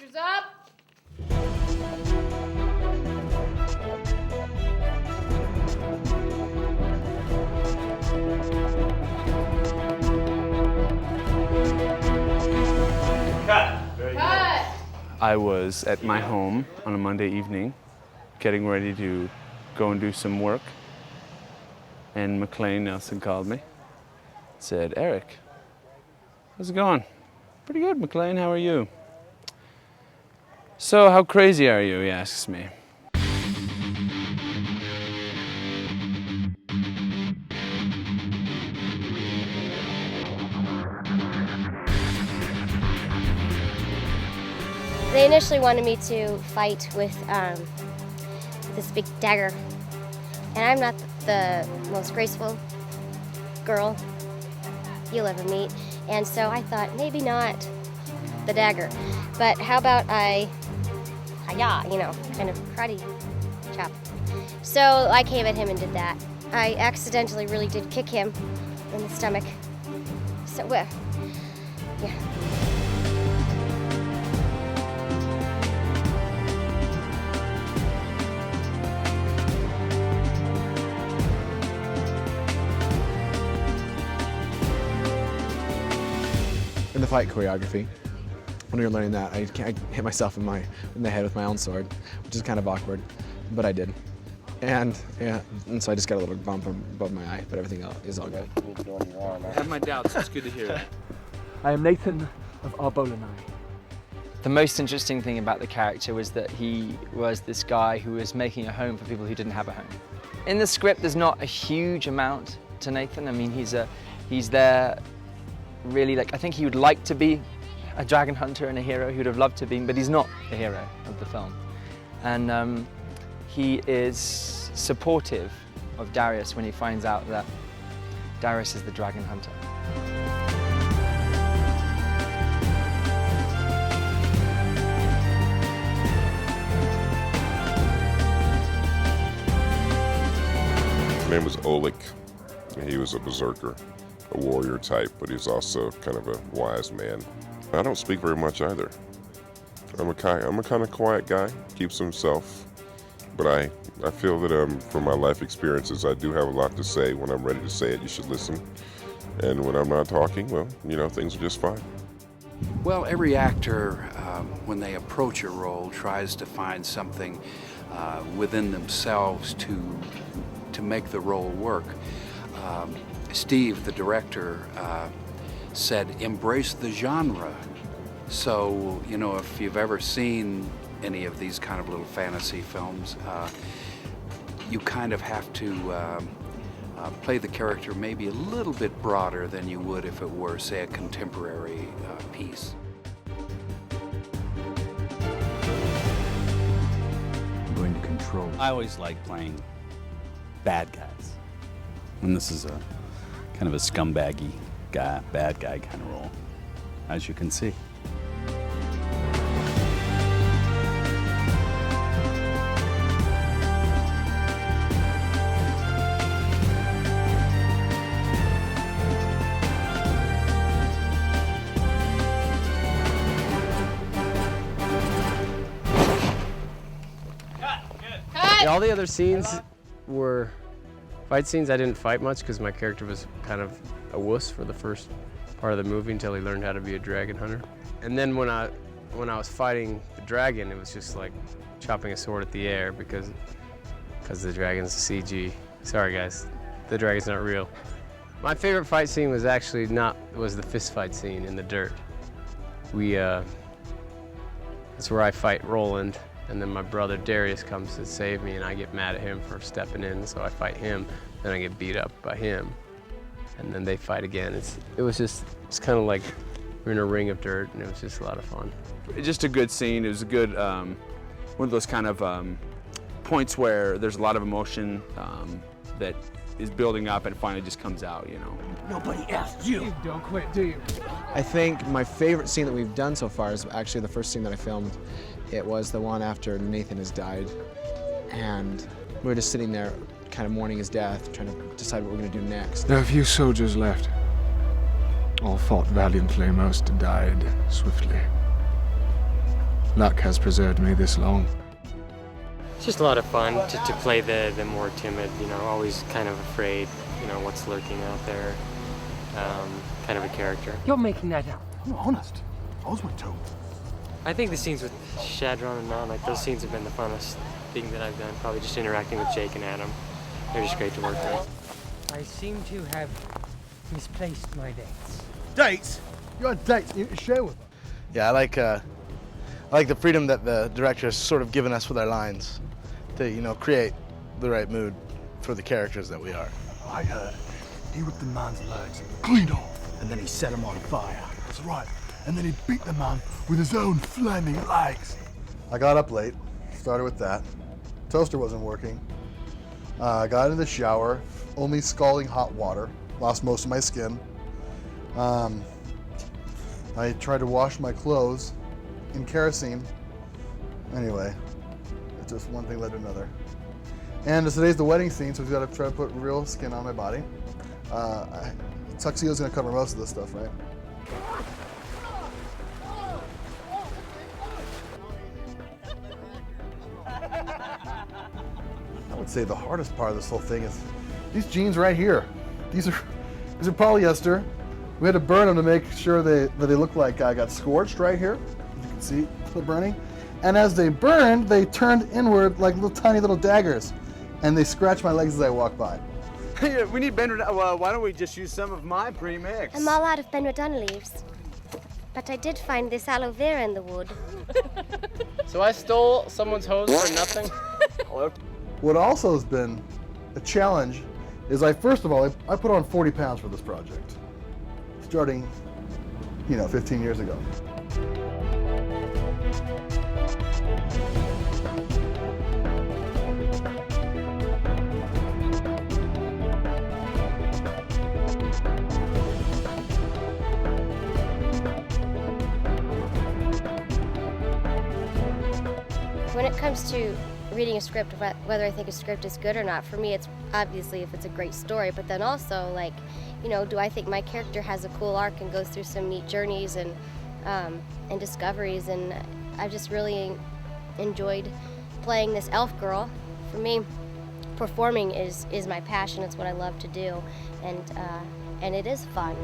Extras up. Cut. I was at my home on a Monday evening, getting ready to go and do some work, and McLean Nelson called me, said, "Eric, how's it going?" "Pretty good, McLean, how are you?" "So, how crazy are you?" he asks me. They initially wanted me to fight with this big dagger, and I'm not the most graceful girl you'll ever meet, and so I thought maybe not the dagger, but how about hi-ya, kind of karate chop. So I came at him and did that. I accidentally really did kick him in the stomach. So, well, yeah. In the fight choreography, when we were learning that, I hit myself in the head with my own sword, which is kind of awkward, but I did. And so I just got a little bump above my eye, but everything else is all good. I have my doubts, it's good to hear that. I am Nathan of Arbolanai. The most interesting thing about the character was that he was this guy who was making a home for people who didn't have a home. In the script, there's not a huge amount to Nathan. I mean, he's there really, I think he would like to be a dragon hunter and a hero. He would have loved to be, but he's not the hero of the film. And he is supportive of Darius when he finds out that Darius is the dragon hunter. His name was Oleg. He was a berserker, a warrior type, but he's also kind of a wise man. I don't speak very much either. I'm a kind of quiet guy, keeps to himself, but I feel that from my life experiences, I do have a lot to say. When I'm ready to say it, you should listen. And when I'm not talking, well, things are just fine. Well, every actor, when they approach a role, tries to find something within themselves to make the role work. Steve, the director, said, embrace the genre. So, if you've ever seen any of these kind of little fantasy films, you kind of have to play the character maybe a little bit broader than you would if it were, say, a contemporary piece. I'm going to control. I always like playing bad guys. And this is a kind of a scumbaggy guy, bad guy kind of role, as you can see. Cut. All the other scenes were fight scenes. I didn't fight much because my character was kind of a wuss for the first part of the movie until he learned how to be a dragon hunter. And then when I was fighting the dragon, it was just like chopping a sword at the air because the dragon's CG. Sorry guys, the dragon's not real. My favorite fight scene was actually was the fist fight scene in the dirt. That's where I fight Roland, and then my brother Darius comes to save me, and I get mad at him for stepping in, so I fight him, then I get beat up by him, and then they fight again. It's kind of like we're in a ring of dirt, and it was just a lot of fun. Just a good scene. It was a good, one of those kind of points where there's a lot of emotion that is building up and finally just comes out, Nobody asked you. You don't quit, do you? I think my favorite scene that we've done so far is actually the first scene that I filmed. It was the one after Nathan has died, and we were just sitting there kind of mourning his death, trying to decide what we're going to do next. There are few soldiers left. All fought valiantly, most died swiftly. luck has preserved me this long. It's just a lot of fun to play the more timid, you know, always kind of afraid, you know, what's lurking out there, kind of a character. You're making that up. I'm honest. I was with Toad. I think the scenes with Shadron and Non, like those scenes have been the funnest thing that I've done, probably just interacting with Jake and Adam. They're just great to work with. I seem to have misplaced my dates. Dates? You had dates you need to share with them. Yeah, I like the freedom that the director has sort of given us with our lines to, you know, create the right mood for the characters that we are. I heard he ripped the man's legs clean off, and then he set him on fire. That's right. And then he beat the man with his own flaming legs. I got up late, started with that. Toaster wasn't working. Got into the shower, only scalding hot water, lost most of my skin. I tried to wash my clothes in kerosene. Anyway, it's just one thing led to another. And today's the wedding scene, so we've got to try to put real skin on my body. Tuxedo's gonna cover most of this stuff, right? I would say the hardest part of this whole thing is these jeans right here. These are polyester. We had to burn them to make sure that they look like I got scorched right here. As you can see, the burning. And as they burned, they turned inward like little tiny little daggers. And they scratched my legs as I walked by. We need Ben. Why don't we just use some of my pre-mix? I'm all out of benredon leaves. But I did find this aloe vera in the wood. So I stole someone's hose for nothing? What also has been a challenge is first of all, I put on 40 pounds for this project. Starting, 15 years ago. When it comes to reading a script, whether I think a script is good or not, for me it's obviously if it's a great story, but then also do I think my character has a cool arc and goes through some neat journeys and discoveries, and I've just really enjoyed playing this elf girl. For me, performing is my passion. It's what I love to do, and it is fun.